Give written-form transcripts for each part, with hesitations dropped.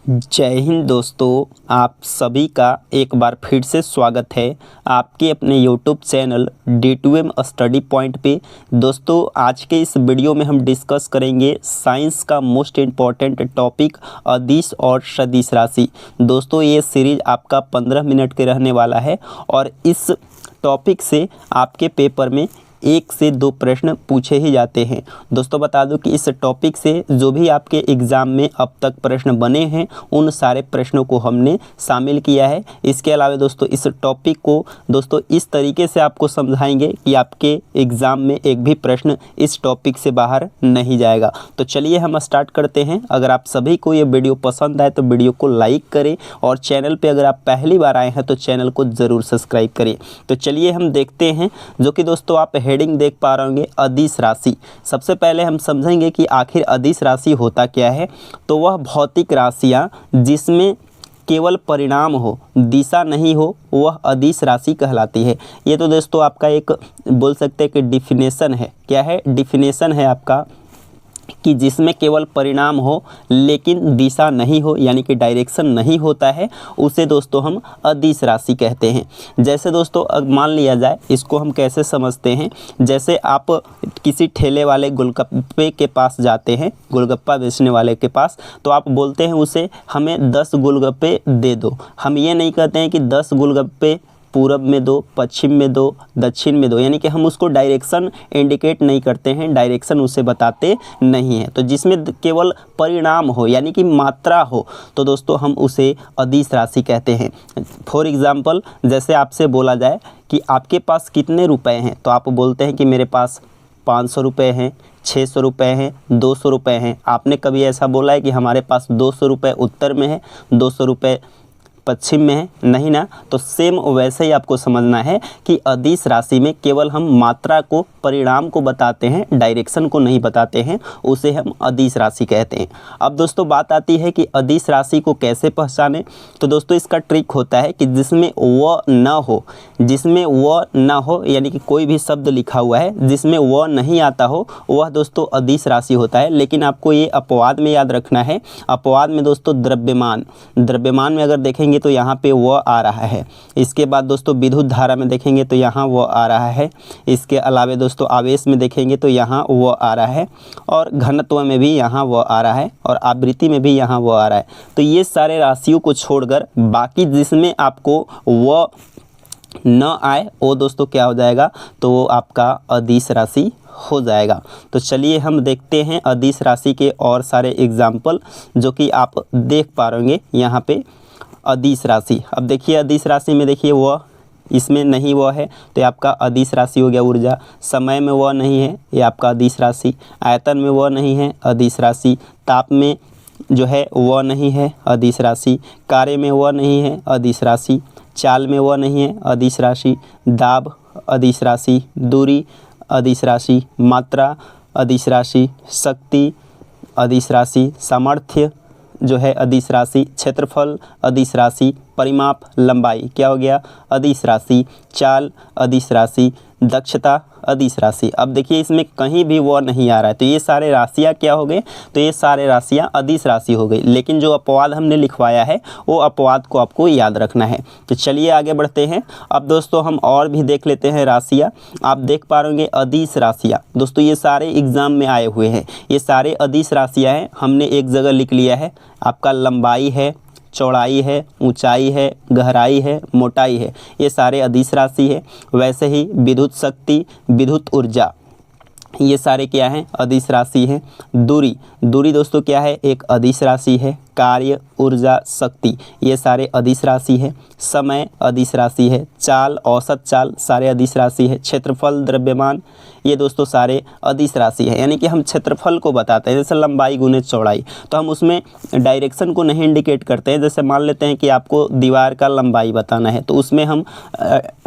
जय हिंद दोस्तों, आप सभी का एक बार फिर से स्वागत है आपके अपने YouTube channel D2M study point पे। दोस्तों, आज के इस वीडियो में हम डिस्कस करेंगे साइंस का मोस्ट इम्पॉर्टेंट टॉपिक अदिश और सदिश राशि। दोस्तों, ये सीरीज आपका 15 मिनट के रहने वाला है और इस टॉपिक से आपके पेपर में 1 से 2 प्रश्न पूछे ही जाते हैं। दोस्तों, बता दूं कि इस टॉपिक से जो भी आपके एग्ज़ाम में अब तक प्रश्न बने हैं उन सारे प्रश्नों को हमने शामिल किया है। इसके अलावा दोस्तों, इस टॉपिक को दोस्तों इस तरीके से आपको समझाएंगे कि आपके एग्ज़ाम में एक भी प्रश्न इस टॉपिक से बाहर नहीं जाएगा। तो चलिए हम स्टार्ट करते हैं। अगर आप सभी को ये वीडियो पसंद आए तो वीडियो को लाइक करें और चैनल पर अगर आप पहली बार आए हैं तो चैनल को ज़रूर सब्सक्राइब करें। तो चलिए हम देखते हैं, जो कि दोस्तों आप हेडिंग देख पा रहे होंगे, अदिश राशि। सबसे पहले हम समझेंगे कि आखिर अदिश राशि होता क्या है। तो वह भौतिक राशियाँ जिसमें केवल परिणाम हो, दिशा नहीं हो, वह अदिश राशि कहलाती है। ये तो दोस्तों आपका एक बोल सकते हैं कि डिफिनेशन है। क्या है? डिफिनेशन है आपका कि जिसमें केवल परिणाम हो लेकिन दिशा नहीं हो, यानी कि डायरेक्शन नहीं होता है, उसे दोस्तों हम अदिश राशि कहते हैं। जैसे दोस्तों अब मान लिया जाए, इसको हम कैसे समझते हैं, जैसे आप किसी ठेले वाले गोलगप्पे के पास जाते हैं, गोलगप्पा बेचने वाले के पास, तो आप बोलते हैं उसे हमें 10 गोलगप्पे दे दो। हम ये नहीं कहते हैं कि 10 गोलगप्पे पूरब में दो, पश्चिम में दो, दक्षिण में दो, यानी कि हम उसको डायरेक्शन इंडिकेट नहीं करते हैं, डायरेक्शन उसे बताते नहीं हैं। तो जिसमें केवल परिणाम हो, यानी कि मात्रा हो, तो दोस्तों हम उसे अदिश राशि कहते हैं। फॉर एग्ज़ाम्पल, जैसे आपसे बोला जाए कि आपके पास कितने रुपए हैं, तो आप बोलते हैं कि मेरे पास 500 रुपये हैं, 600 रुपये हैं, 200 रुपये हैं। आपने कभी ऐसा बोला है कि हमारे पास 200 रुपये उत्तर में है, 200 रुपये पश्चिम में है? नहीं ना। तो सेम वैसे ही आपको समझना है कि अदिश राशि में केवल हम मात्रा को, परिणाम को बताते हैं, डायरेक्शन को नहीं बताते हैं, उसे हम अदिश राशि कहते हैं। अब दोस्तों बात आती है कि अदिश राशि को कैसे पहचानें। तो दोस्तों इसका ट्रिक होता है कि जिसमें व न हो, जिसमें व न हो, यानी कि कोई भी शब्द लिखा हुआ है जिसमें व नहीं आता हो, वह दोस्तों अदिश राशि होता है। लेकिन आपको ये अपवाद में याद रखना है। अपवाद में दोस्तों द्रव्यमान में अगर देखेंगे तो यहाँ पे वो आ रहा है। इसके बाद दोस्तों विद्युत धारा में देखेंगे तो यहाँ वो आ रहा है। इसके अलावा दोस्तों आवेश में देखेंगे तो यहाँ वो आ रहा है, और घनत्व में भी यहाँ वो आ रहा है, और आवृत्ति में भी यहाँ वो आ रहा है। तो ये सारे राशियों को छोड़कर बाकी जिसमें आपको वो न आए, वो दोस्तों क्या हो जाएगा, तो वो आपका अदिश राशि हो जाएगा। तो चलिए हम देखते हैं अदिश राशि के और सारे एग्जाम्पल, जो कि आप देख पा रहे होंगे यहाँ पे। अदिश राशि, अब देखिए अदिश राशि में देखिए वह, इसमें नहीं वह है तो ये आपका अदिश राशि हो गया। ऊर्जा, समय में वह नहीं है, ये आपका अदिश राशि। आयतन में वह नहीं है, अदिश राशि। ताप में जो है वह नहीं है, अदिश राशि। कार्य में वह नहीं है, अदिश राशि। चाल में वह नहीं है, अदिश राशि। दाब, अदिश राशि। दूरी, अदिश राशि। मात्रा, अदिश राशि। शक्ति, अदिश राशि। सामर्थ्य जो है अदिश राशि। क्षेत्रफल, अदिश राशि। परिमाप, लंबाई, क्या हो गया, अदिश राशि। चाल, अदिश राशि। दक्षता, अदिश राशि। अब देखिए इसमें कहीं भी वो नहीं आ रहा है, तो ये सारे राशियाँ क्या हो गए, तो ये सारे राशियाँ अदिश राशि हो गई। लेकिन जो अपवाद हमने लिखवाया है वो अपवाद को आपको याद रखना है। तो चलिए आगे बढ़ते हैं। अब दोस्तों हम और भी देख लेते हैं राशियाँ। आप देख पा रहे होंगे अदिश राशियाँ। दोस्तों ये सारे एग्जाम में आए हुए हैं, ये सारे अदिश राशियाँ हैं। हमने एक जगह लिख लिया है, आपका लंबाई है, चौड़ाई है, ऊंचाई है, गहराई है, मोटाई है, ये सारे अदिश राशि है। वैसे ही विद्युत शक्ति, विद्युत ऊर्जा, ये सारे क्या हैं, अदिश राशि हैं। दूरी दोस्तों क्या है, एक अदिश राशि है। कार्य, ऊर्जा, शक्ति, ये सारे अदिश राशि है। समय अदिश राशि है। चाल, औसत चाल, सारे अदिश राशि है। क्षेत्रफल, द्रव्यमान, ये दोस्तों सारे अदिश राशि है। यानी कि हम क्षेत्रफल को बताते हैं, जैसे लंबाई गुने चौड़ाई, तो हम उसमें डायरेक्शन को नहीं इंडिकेट करते हैं। जैसे मान लेते हैं कि आपको दीवार का लंबाई बताना है, तो उसमें हम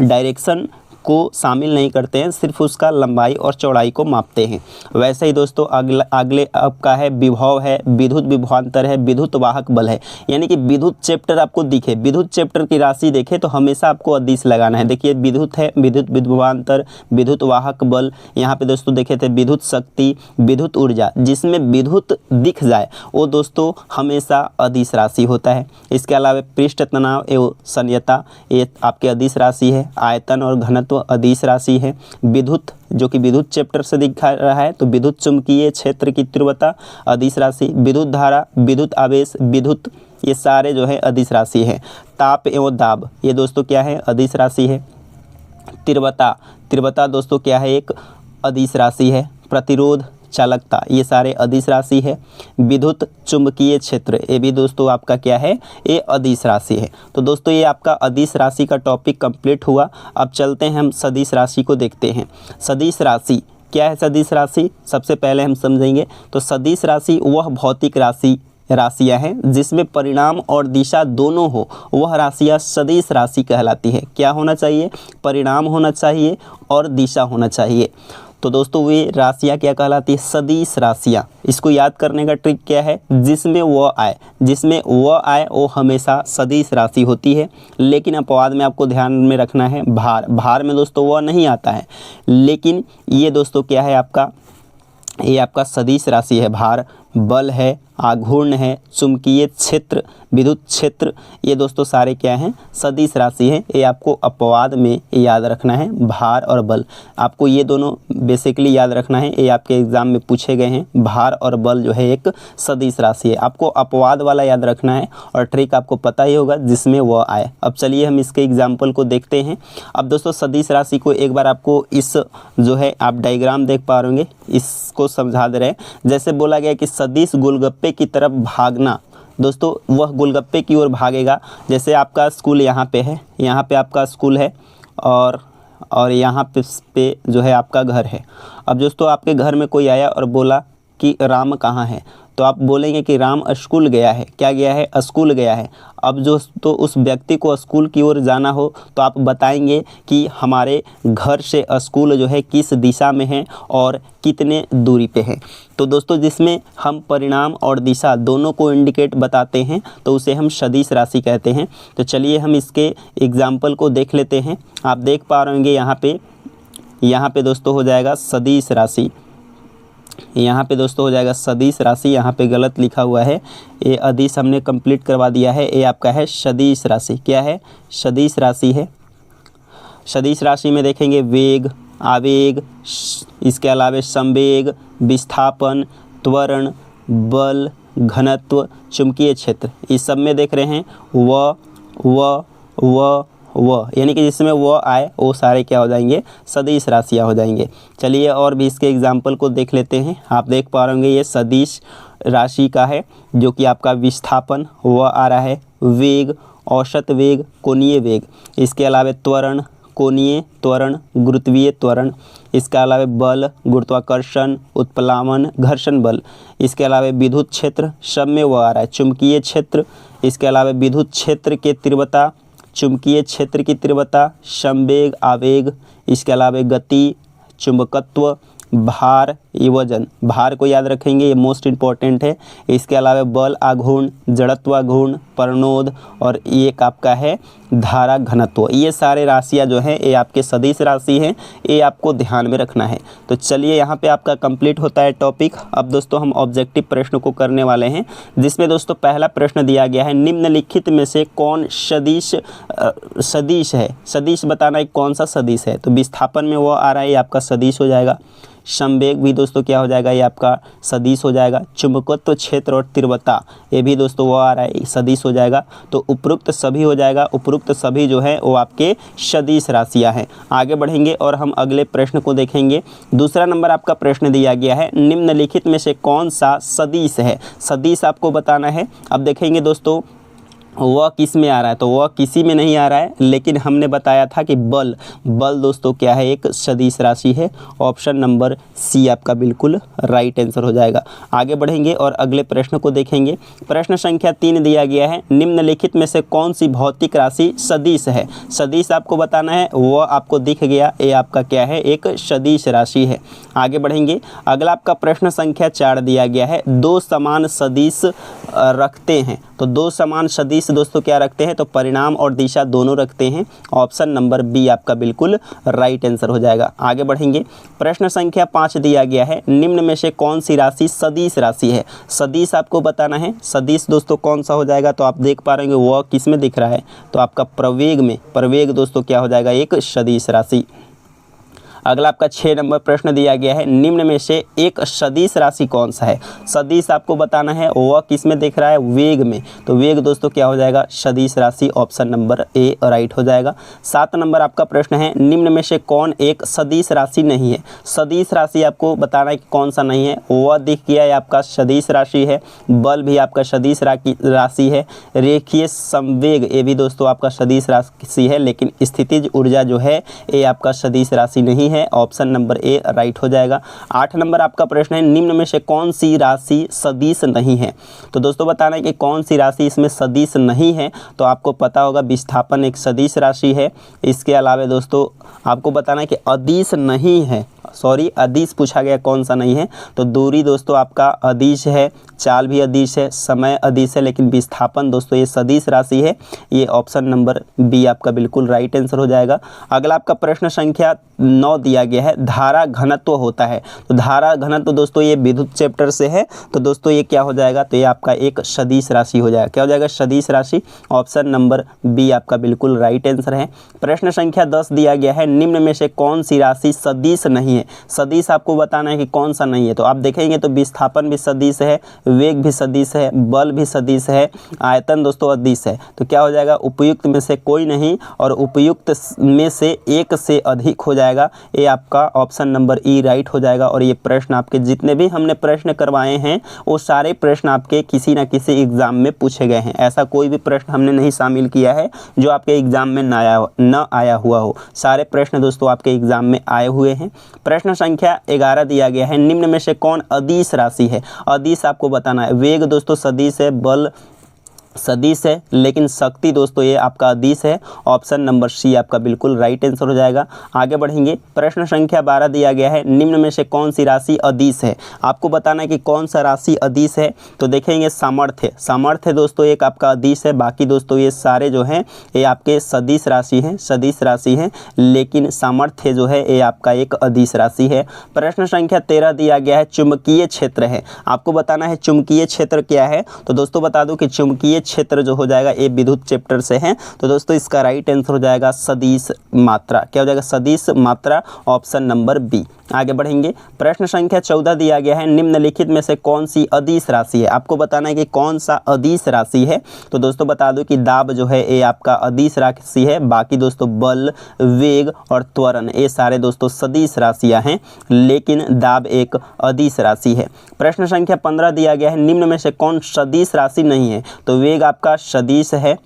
डायरेक्शन को शामिल नहीं करते हैं, सिर्फ उसका लंबाई और चौड़ाई को मापते हैं। वैसे ही दोस्तों अगले आपका है विभव है, विद्युत विभवांतर है, विद्युत वाहक बल है। यानी कि विद्युत चैप्टर आपको दिखे, विद्युत चैप्टर की राशि देखे तो हमेशा आपको अदिश लगाना है। देखिए विद्युत है, विद्युत विभवांतर, विद्युत वाहक बल, यहाँ पे दोस्तों देखे थे विद्युत शक्ति, विद्युत ऊर्जा। जिसमें विद्युत दिख जाए वो दोस्तों हमेशा अदिश राशि होता है। इसके अलावा पृष्ठ तनाव एवं संयता ये आपके अदिश राशि है। आयतन और घनत्व अदिश राशि है। विद्युत जो कि विद्युत चैप्टर से दिखा रहा है तो विद्युत चुंबकीय क्षेत्र की तीव्रता अदिश राशि, विद्युत धारा, विद्युत आवेश, विद्युत, ये सारे जो है अदिश राशि है। ताप एवं दाब ये दोस्तों क्या है, अदिश राशि है। तीव्रता दोस्तों क्या है, एक अदिश राशि है। प्रतिरोध, चालकता ये सारे अदिश राशि है। विद्युत चुंबकीय क्षेत्र ये भी दोस्तों आपका क्या है, ये अदिश राशि है। तो दोस्तों ये आपका अदिश राशि का टॉपिक कंप्लीट हुआ। अब चलते हैं हम सदिश राशि को देखते हैं। सदिश राशि क्या है? सदिश राशि सबसे पहले हम समझेंगे तो सदिश राशि वह भौतिक राशियाँ हैं जिसमें परिणाम और दिशा दोनों हो, वह राशियाँ सदिश राशि कहलाती है। क्या होना चाहिए? परिणाम होना चाहिए और दिशा होना चाहिए। तो दोस्तों वे राशियाँ क्या कहलाती है? सदिश राशियाँ। इसको याद करने का ट्रिक क्या है? जिसमें वह आए, जिसमें वह आए वो हमेशा सदिश राशि होती है। लेकिन अपवाद में आपको ध्यान में रखना है भार में दोस्तों वह नहीं आता है। लेकिन ये दोस्तों क्या है आपका, ये आपका सदिश राशि है। भार, बल है, आघूर्ण है, चुंबकीय क्षेत्र, विद्युत क्षेत्र, ये दोस्तों सारे क्या हैं? सदिश राशि हैं। ये आपको अपवाद में याद रखना है, भार और बल। आपको ये दोनों बेसिकली याद रखना है, ये आपके एग्जाम में पूछे गए हैं। भार और बल जो है एक सदिश राशि है। आपको अपवाद वाला याद रखना है और ट्रिक आपको पता ही होगा जिसमें वह आए। अब चलिए हम इसके एग्जाम्पल को देखते हैं। अब दोस्तों सदिश राशि को एक बार आपको इस जो है आप डायग्राम देख पा रहे, इसको समझा दे रहे हैं। जैसे बोला गया कि सदिश गोलगप्पे की तरफ भागना, दोस्तों वह गोलगप्पे की ओर भागेगा। जैसे आपका स्कूल यहाँ पे है, यहाँ पे आपका स्कूल है और यहाँ पे जो है आपका घर है। अब दोस्तों आपके घर में कोई आया और बोला कि राम कहाँ है, तो आप बोलेंगे कि राम स्कूल गया है। क्या गया है? स्कूल गया है। अब जो तो उस व्यक्ति को स्कूल की ओर जाना हो तो आप बताएंगे कि हमारे घर से स्कूल जो है किस दिशा में है और कितने दूरी पे है। तो दोस्तों जिसमें हम परिणाम और दिशा दोनों को इंडिकेट बताते हैं तो उसे हम सदिश राशि कहते हैं। तो चलिए हम इसके एग्जाम्पल को देख लेते हैं। आप देख पा रहे होंगे यहाँ पे दोस्तों हो जाएगा सदिश राशि। यहाँ पे दोस्तों हो जाएगा सदिश राशि। यहाँ पे गलत लिखा हुआ है, ये अदिश हमने कंप्लीट करवा दिया है। ये आपका है सदिश राशि। क्या है? सदिश राशि है। सदिश राशि में देखेंगे वेग, आवेग, इसके अलावा संवेग, विस्थापन, त्वरण, बल, घनत्व, चुंबकीय क्षेत्र, इस सब में देख रहे हैं वह यानी कि जिसमें वह आए वो सारे क्या हो जाएंगे? सदिश राशियाँ हो जाएंगे। चलिए और भी इसके एग्जाम्पल को देख लेते हैं। आप देख पा रहे होंगे ये सदिश राशि का है जो कि आपका विस्थापन वह आ रहा है, वेग, औसत वेग, कोणीय वेग, इसके अलावा त्वरण, कोणीय त्वरण, गुरुत्वीय त्वरण, इसके अलावा बल, गुरुत्वाकर्षण, उत्प्लावन, घर्षण बल, इसके अलावा विद्युत क्षेत्र, सब में वह आ रहा है, चुंबकीय क्षेत्र, इसके अलावा विद्युत क्षेत्र के तीव्रता, चुंबकीय क्षेत्र की तीव्रता, संवेग, आवेग, इसके अलावा गति, चुंबकत्व, भार, ये वजन, भार को याद रखेंगे, ये मोस्ट इम्पॉर्टेंट है। इसके अलावा बल, आघूर्ण, जड़त्वाघूर्ण, प्रणोद और एक आपका है धारा घनत्व। ये सारे राशियाँ जो हैं ये आपके सदिश राशि हैं, ये आपको ध्यान में रखना है। तो चलिए यहाँ पे आपका कंप्लीट होता है टॉपिक। अब दोस्तों हम ऑब्जेक्टिव प्रश्न को करने वाले हैं, जिसमें दोस्तों पहला प्रश्न दिया गया है, निम्नलिखित में से कौन सदिश है? सदिश बताना है कौन सा सदिश है। तो विस्थापन में वो आ रहा है, ये आपका सदिश हो जाएगा। संवेग भी दोस्तों क्या हो जाएगा? ये आपका सदिश हो जाएगा। चुंबकत्व क्षेत्र और तीव्रता ये भी दोस्तों वो आ रहा है, सदिश हो जाएगा। तो उपरोक्त सभी हो जाएगा। उपरोक्त सभी जो है वो आपके सदिश राशियाँ हैं। आगे बढ़ेंगे और हम अगले प्रश्न को देखेंगे। दूसरा नंबर आपका प्रश्न दिया गया है, निम्नलिखित में से कौन सा सदिश है? सदिश आपको बताना है। अब देखेंगे दोस्तों वह किस में आ रहा है, तो वह किसी में नहीं आ रहा है, लेकिन हमने बताया था कि बल दोस्तों क्या है, एक सदिश राशि है। ऑप्शन नंबर सी आपका बिल्कुल राइट आंसर हो जाएगा। आगे बढ़ेंगे और अगले प्रश्न को देखेंगे। प्रश्न संख्या 3 दिया गया है, निम्नलिखित में से कौन सी भौतिक राशि सदिश है। सदिश आपको बताना है, वह आपको दिख गया, ये आपका क्या है, एक सदिश राशि है। आगे बढ़ेंगे, अगला आपका प्रश्न संख्या 4 दिया गया है, दो समान सदिश रखते हैं। तो दो समान सदिश दोस्तों क्या रखते हैं, तो परिणाम और दिशा दोनों रखते हैं। ऑप्शन नंबर बी आपका बिल्कुल राइट आंसर हो जाएगा। आगे बढ़ेंगे, प्रश्न संख्या 5 दिया गया है, निम्न में से कौन सी राशि सदिश राशि है। सदिश आपको बताना है, सदिश दोस्तों कौन सा हो जाएगा, तो आप देख पा रहे होंगे वह किस में दिख रहा है, तो आपका प्रवेग में। प्रवेग दोस्तों क्या हो जाएगा, एक सदिश राशि। अगला आपका 6 नंबर प्रश्न दिया गया है, निम्न में से एक सदिश राशि कौन सा है। सदिश आपको बताना है, वह किस में दिख रहा है, वेग में। तो वेग दोस्तों क्या हो जाएगा, सदिश राशि। ऑप्शन नंबर ए राइट हो जाएगा। 7 नंबर आपका प्रश्न है, निम्न में से कौन एक सदिश राशि नहीं है। सदिश राशि आपको बताना है कि कौन सा नहीं है, वह दिख गया है आपका सदिश राशि है। बल भी आपका सदिश राशि है। रेखीय संवेग ये भी दोस्तों आपका सदिश राशि है, लेकिन स्थितिज ऊर्जा जो है ये आपका सदिश राशि नहीं है। ऑप्शन नंबर ए राइट हो जाएगा। 8 नंबर आपका प्रश्न है, निम्न में से कौन सी राशि सदिश नहीं है। तो दोस्तों बताना है कि कौन सी राशि इसमें सदिश नहीं है, तो आपको पता होगा विस्थापन एक सदिश राशि है। इसके अलावा दोस्तों आपको बताना है कि अदिश नहीं है, सॉरी अदिश पूछा गया कौन सा नहीं है, तो दूरी दोस्तों आपका अदिश है, चाल भी अदिश है, समय अदिश है, लेकिन विस्थापन दोस्तों ये सदिश राशि है। ये ऑप्शन नंबर बी आपका बिल्कुल राइट आंसर हो जाएगा। अगला आपका प्रश्न संख्या 9 दिया गया है, धारा घनत्व होता है। तो धारा घनत्व दोस्तों ये विद्युत चैप्टर से है, तो दोस्तों ये क्या हो जाएगा, तो ये आपका एक सदिश राशि हो जाएगा। क्या हो जाएगा, सदिश राशि। ऑप्शन नंबर बी आपका बिल्कुल राइट आंसर है। प्रश्न संख्या 10 दिया गया है, निम्न में से कौन सी राशि सदिश नहीं है। सदिश आपको बताना है कि कौन सा नहीं है, तो आप देखेंगे तो विस्थापन भी सदिश है, वेग भी सदिश है, बल भी सदिश है, आयतन दोस्तों अदिश है। तो क्या हो जाएगा, उपयुक्त में से कोई नहीं और उपयुक्त में से एक से अधिक हो जाएगा। ये आपका ऑप्शन नंबर ई राइट हो जाएगा। और ये प्रश्न आपके जितने भी हमने प्रश्न करवाए हैं वो सारे प्रश्न आपके किसी न किसी एग्जाम में पूछे गए हैं। ऐसा कोई भी प्रश्न हमने नहीं शामिल किया है जो आपके एग्जाम में न आया हुआ हो। सारे प्रश्न दोस्तों आपके एग्जाम में आए हुए हैं। प्रश्न संख्या 11 दिया गया है, निम्न में से कौन अदिश राशि है। अदिश आपको बताना है, वेग दोस्तों सदिश है, बल सदिश है, लेकिन शक्ति दोस्तों ये आपका अदिश है। ऑप्शन नंबर सी आपका बिल्कुल राइट आंसर हो जाएगा। आगे बढ़ेंगे, प्रश्न संख्या 12 दिया गया है, निम्न में से कौन सी राशि अदिश है। आपको बताना है कि कौन सा राशि अदिश है, तो देखेंगे सामर्थ्य। सामर्थ्य दोस्तों एक आपका अदिश है, बाकी दोस्तों ये सारे जो हैं ये आपके सदिश राशि हैं, सदिश राशि हैं, लेकिन सामर्थ्य जो है ये आपका एक अदिश राशि है। प्रश्न संख्या 13 दिया गया है, चुंबकीय क्षेत्र है। आपको बताना है चुंबकीय क्षेत्र क्या है, तो दोस्तों बता दूं कि चुंबकीय क्षेत्र जो हो जाएगा ये विद्युत चैप्टर से है, तो दोस्तों इसका राइट आंसर हो जाएगा सदिश मात्रा। क्या हो जाएगा, सदिश मात्रा। Option number B. आगे बढ़ेंगे, प्रश्न संख्या 14 दिया गया है, निम्नलिखित में से कौन सी अदिश राशि है। आपको बताना है कि कौन सा अदिश राशि है, तो दोस्तों बता दो कि दाब जो है ये आपका अदिश राशि है, बाकी दोस्तों बल, वेग और त्वरण ये सारे दोस्तों सदिश राशियां हैं, लेकिन दाब एक अदिश राशि है। प्रश्न संख्या 15 दिया गया है, निम्न में से कौन सदिश राशि नहीं है, तो वेग आपका सदिश है,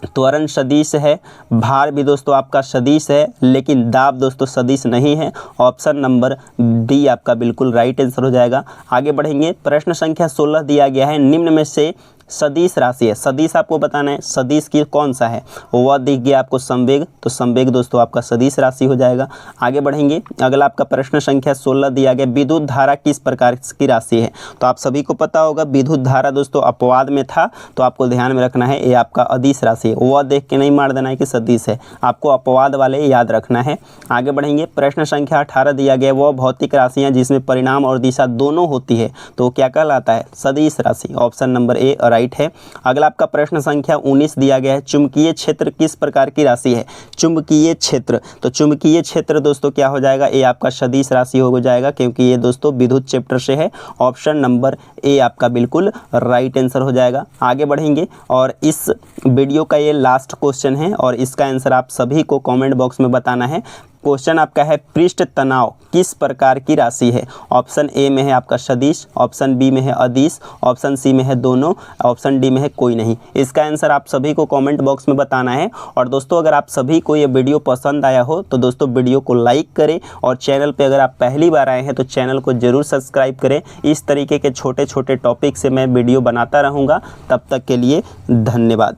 त्वरण सदिश है, भार भी दोस्तों आपका सदिश है, लेकिन दाब दोस्तों सदिश नहीं है। ऑप्शन नंबर डी आपका बिल्कुल राइट आंसर हो जाएगा। आगे बढ़ेंगे, प्रश्न संख्या 16 दिया गया है, निम्न में से सदिश राशि है। सदिश आपको बताना है सदिश की कौन सा है, वह दिख गया आपको संवेग, तो संवेग दोस्तों आपका सदिश राशि हो जाएगा। आगे बढ़ेंगे, अगला आपका प्रश्न संख्या 16 दिया गया, विद्युत धारा किस प्रकार की राशि है। तो आप सभी को पता होगा विद्युत धारा दोस्तों अपवाद में था, तो आपको ध्यान में रखना है ये आपका अदिश राशि है, वह देख के नहीं मार देना है कि सदिश है, आपको अपवाद वाले याद रखना है। आगे बढ़ेंगे, प्रश्न संख्या 18 दिया गया, वह भौतिक राशियाँ जिसमें परिणाम और दिशा दोनों होती है, तो क्या कहलाता है, सदिश राशि। ऑप्शन नंबर ए राइट है। अगला आपका प्रश्न संख्या 19 दिया गया है, चुंबकीय क्षेत्र किस प्रकार की राशि है। चुंबकीय क्षेत्र, तो चुंबकीय क्षेत्र दोस्तों क्या हो जाएगा, ये आपका सदिश राशि हो जाएगा, क्योंकि ये दोस्तों विद्युत चैप्टर से है। ऑप्शन नंबर ए आपका बिल्कुल राइट आंसर हो जाएगा। आगे बढ़ेंगे, और इस वीडियो का ये लास्ट क्वेश्चन है और इसका आंसर आप सभी को कमेंट बॉक्स में बताना है। क्वेश्चन आपका है पृष्ठ तनाव किस प्रकार की राशि है। ऑप्शन ए में है आपका सदिश, ऑप्शन बी में है अदिश, ऑप्शन सी में है दोनों, ऑप्शन डी में है कोई नहीं। इसका आंसर आप सभी को कमेंट बॉक्स में बताना है। और दोस्तों अगर आप सभी को ये वीडियो पसंद आया हो तो दोस्तों वीडियो को लाइक करें और चैनल पे अगर आप पहली बार आए हैं तो चैनल को ज़रूर सब्सक्राइब करें। इस तरीके के छोटे छोटे टॉपिक से मैं वीडियो बनाता रहूँगा। तब तक के लिए धन्यवाद।